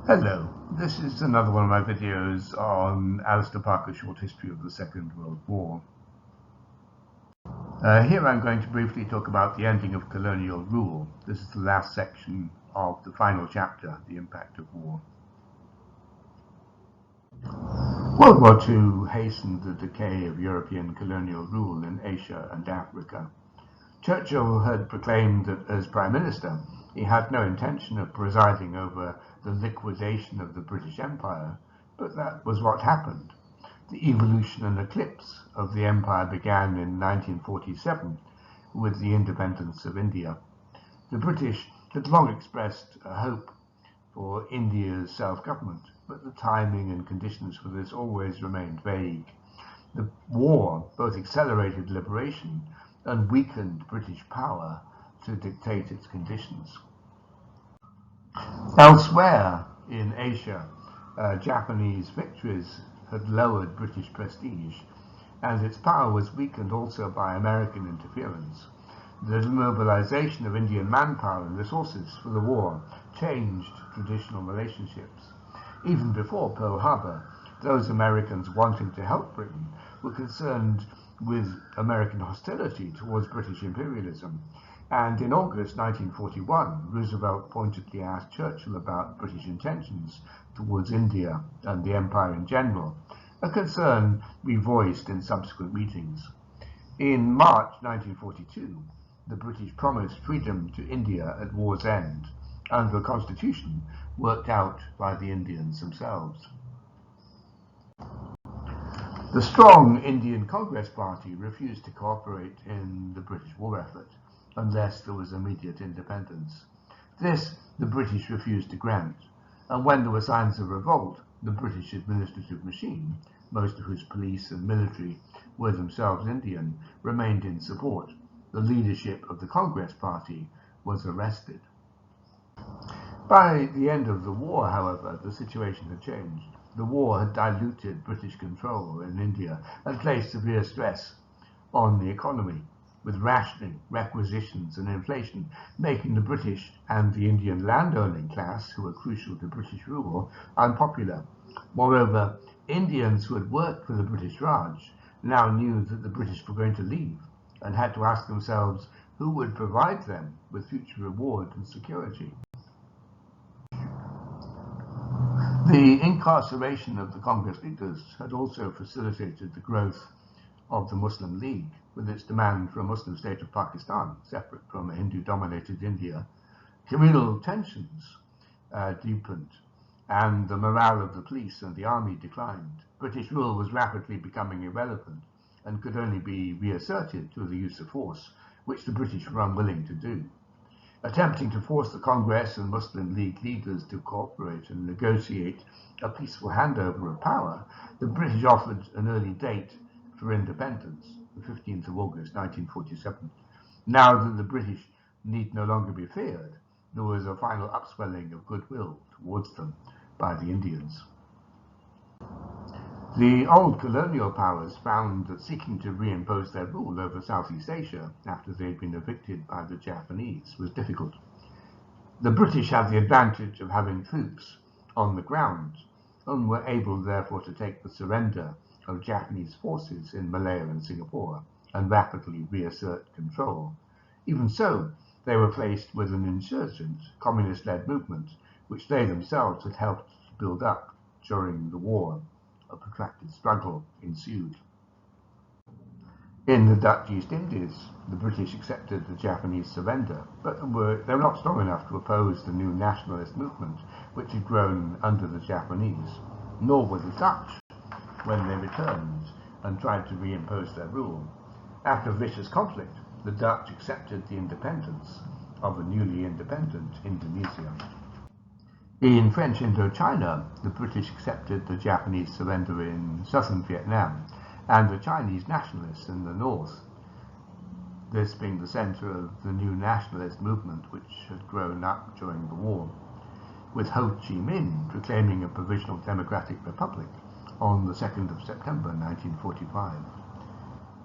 Hello, this is another one of my videos on WW2 Parker's short history of the Second World War. Here I'm going to briefly talk about the ending of colonial rule. This is the last section of the final chapter, The Impact of War. World War II hastened the decay of European colonial rule in Asia and Africa. Churchill had proclaimed that as Prime Minister, he had no intention of presiding over the liquidation of the British Empire, but that was what happened. The evolution and eclipse of the empire began in 1947 with the independence of India. The British had long expressed a hope for India's self-government, but the timing and conditions for this always remained vague. The war both accelerated liberation and weakened British power to dictate its conditions. Elsewhere in Asia, Japanese victories had lowered British prestige, and its power was weakened also by American interference. The demobilization of Indian manpower and resources for the war changed traditional relationships. Even before Pearl Harbor, those Americans wanting to help Britain were concerned with American hostility towards British imperialism. And in August 1941, Roosevelt pointedly asked Churchill about British intentions towards India and the empire in general, a concern we voiced in subsequent meetings. In March 1942, the British promised freedom to India at war's end, under a constitution worked out by the Indians themselves. The strong Indian Congress Party refused to cooperate in the British war effort unless there was immediate independence. This the British refused to grant, and when there were signs of revolt, the British administrative machine, most of whose police and military were themselves Indian, remained in support. The leadership of the Congress Party was arrested. By the end of the war, however, the situation had changed. The war had diluted British control in India and placed severe stress on the economy, with rationing, requisitions and inflation making the British and the Indian landowning class, who were crucial to British rule, unpopular. Moreover, Indians who had worked for the British Raj now knew that the British were going to leave and had to ask themselves who would provide them with future reward and security. The incarceration of the Congress leaders had also facilitated the growth of the Muslim League, with its demand for a Muslim state of Pakistan, separate from a Hindu-dominated India. Communal tensions deepened, and the morale of the police and the army declined. British rule was rapidly becoming irrelevant and could only be reasserted through the use of force, which the British were unwilling to do. Attempting to force the Congress and Muslim League leaders to cooperate and negotiate a peaceful handover of power, the British offered an early date for independence, the 15th of August 1947. Now that the British need no longer be feared, there was a final upswelling of goodwill towards them by the Indians. The old colonial powers found that seeking to reimpose their rule over Southeast Asia after they had been evicted by the Japanese was difficult. The British had the advantage of having troops on the ground and were able therefore to take the surrender of Japanese forces in Malaya and Singapore and rapidly reassert control. Even so, they were faced with an insurgent, communist-led movement, which they themselves had helped to build up during the war. A protracted struggle ensued. In the Dutch East Indies, the British accepted the Japanese surrender, but they were not strong enough to oppose the new nationalist movement which had grown under the Japanese, nor were the Dutch when they returned and tried to reimpose their rule. After vicious conflict, the Dutch accepted the independence of a newly independent Indonesia. In French Indochina, the British accepted the Japanese surrender in southern Vietnam and the Chinese nationalists in the north, this being the center of the new nationalist movement which had grown up during the war, with Ho Chi Minh proclaiming a provisional democratic republic on the 2nd of September 1945.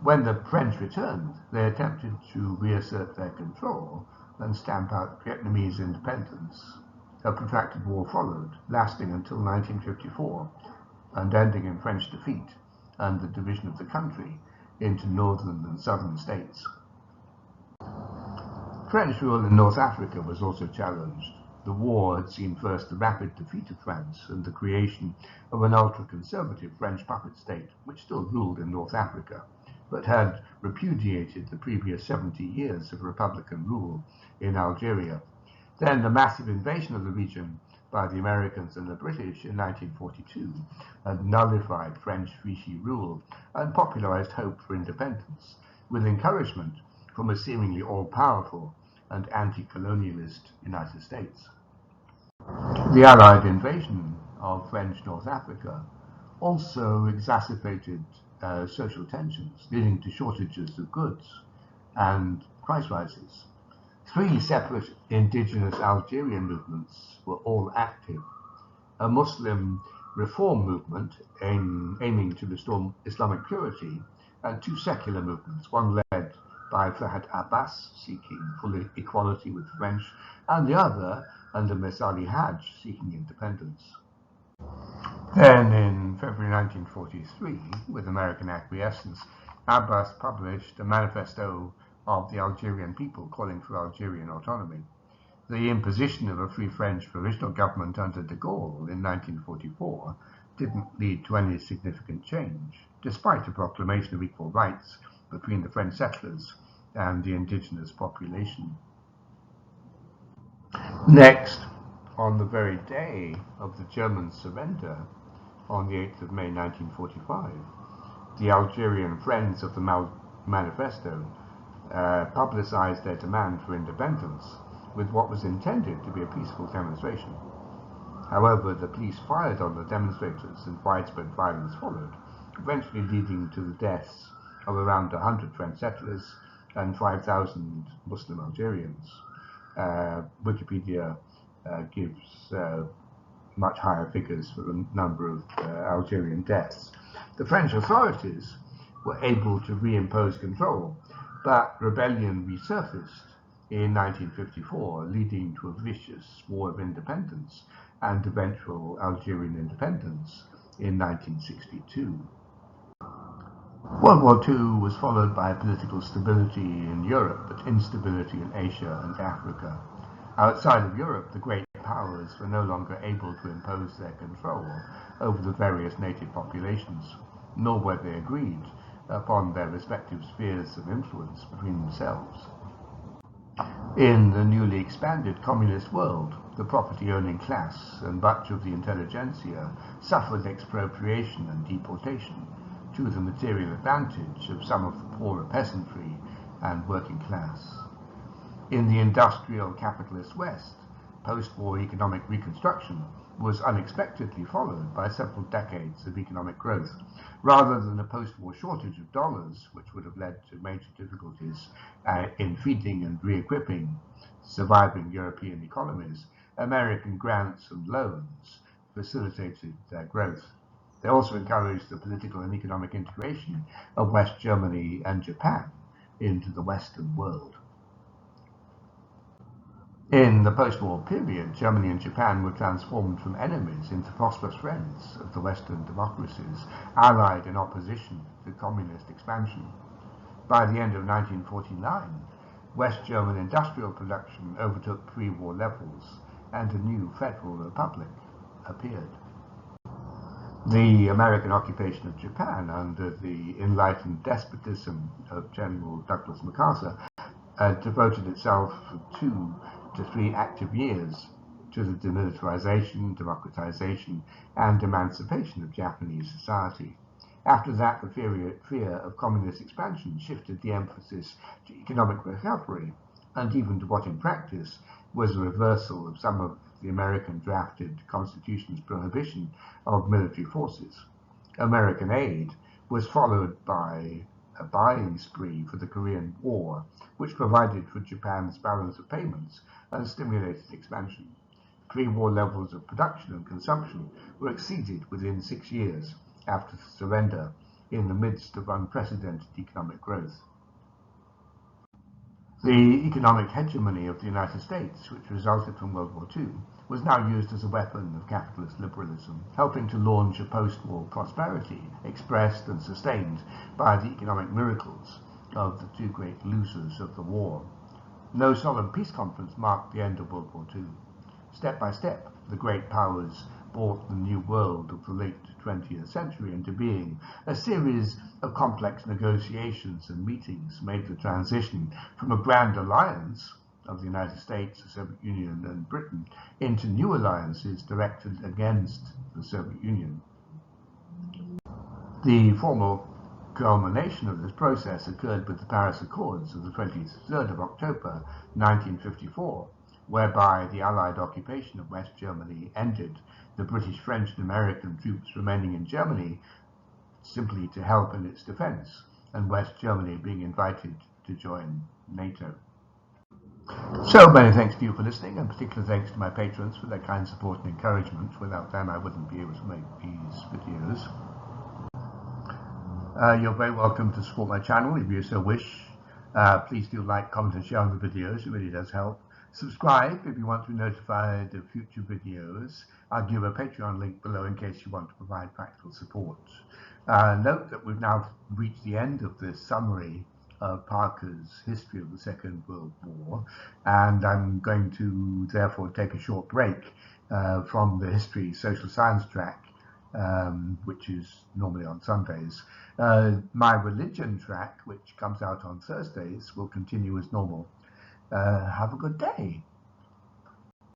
When the French returned, they attempted to reassert their control and stamp out Vietnamese independence. A protracted war followed, lasting until 1954, and ending in French defeat and the division of the country into northern and southern states. French rule in North Africa was also challenged. The war had seen first the rapid defeat of France and the creation of an ultra-conservative French puppet state, which still ruled in North Africa, but had repudiated the previous 70 years of republican rule in Algeria. Then the massive invasion of the region by the Americans and the British in 1942 had nullified French Vichy rule and popularized hope for independence, with encouragement from a seemingly all-powerful and anti-colonialist United States. The Allied invasion of French North Africa also exacerbated social tensions, leading to shortages of goods and price rises. Three separate indigenous Algerian movements were all active. A Muslim reform movement aiming to restore Islamic purity, and two secular movements, one led by Fahad Abbas, seeking full equality with the French, and the other under Mesali Haj, seeking independence. Then, in February 1943, with American acquiescence, Abbas published a manifesto of the Algerian people calling for Algerian autonomy. The imposition of a Free French provisional government under de Gaulle in 1944 didn't lead to any significant change, despite a proclamation of equal rights between the French settlers and the indigenous population. Next, on the very day of the German surrender, on the 8th of May 1945, the Algerian Friends of the Manifesto publicized their demand for independence with what was intended to be a peaceful demonstration. However, the police fired on the demonstrators and widespread violence followed, eventually leading to the deaths of around 100 French settlers and 5,000 Muslim Algerians. Wikipedia gives much higher figures for the number of Algerian deaths. The French authorities were able to reimpose control, but rebellion resurfaced in 1954, leading to a vicious war of independence and eventual Algerian independence in 1962. World War II was followed by political stability in Europe, but instability in Asia and Africa. Outside of Europe, the great powers were no longer able to impose their control over the various native populations, nor were they agreed upon their respective spheres of influence between themselves. In the newly expanded communist world, the property-owning class and much of the intelligentsia suffered expropriation and deportation to the material advantage of some of the poorer peasantry and working class. In the industrial capitalist West, post-war economic reconstruction was unexpectedly followed by several decades of economic growth. Rather than a post-war shortage of dollars, which would have led to major difficulties in feeding and re-equipping surviving European economies, American grants and loans facilitated their growth. They also encouraged the political and economic integration of West Germany and Japan into the Western world. In the post-war period, Germany and Japan were transformed from enemies into prosperous friends of the Western democracies, allied in opposition to communist expansion. By the end of 1949, West German industrial production overtook pre-war levels, and a new federal republic appeared. The American occupation of Japan under the enlightened despotism of General Douglas MacArthur devoted itself for 2 to 3 active years to the demilitarization, democratization, and emancipation of Japanese society. After that, the fear of communist expansion shifted the emphasis to economic recovery, and even to what in practice was a reversal of some of the American drafted Constitution's prohibition of military forces. American aid was followed by a buying spree for the Korean War, which provided for Japan's balance of payments and stimulated expansion. Pre-war levels of production and consumption were exceeded within 6 years after the surrender in the midst of unprecedented economic growth. The economic hegemony of the United States, which resulted from World War II, was now used as a weapon of capitalist liberalism, helping to launch a post-war prosperity expressed and sustained by the economic miracles of the two great losers of the war. No solemn peace conference marked the end of World War II. Step by step, the great powers brought the new world of the late 20th century into being. A series of complex negotiations and meetings made the transition from a grand alliance of the United States, the Soviet Union, and Britain into new alliances directed against the Soviet Union. The formal culmination of this process occurred with the Paris Accords of the 23rd of October 1954, whereby the Allied occupation of West Germany ended, the British, French, and American troops remaining in Germany simply to help in its defense, and West Germany being invited to join NATO. So many thanks to you for listening, and particular thanks to my patrons for their kind support and encouragement. Without them, I wouldn't be able to make these videos. You're very welcome to support my channel if you so wish. Please do like, comment, and share on the videos. It really does help. Subscribe if you want to be notified of future videos. I'll give a Patreon link below in case you want to provide practical support. Note that we've now reached the end of this summary of Parker's history of the Second World War, and I'm going to therefore take a short break from the history social science track, which is normally on Sundays. My religion track, which comes out on Thursdays, will continue as normal. Have a good day.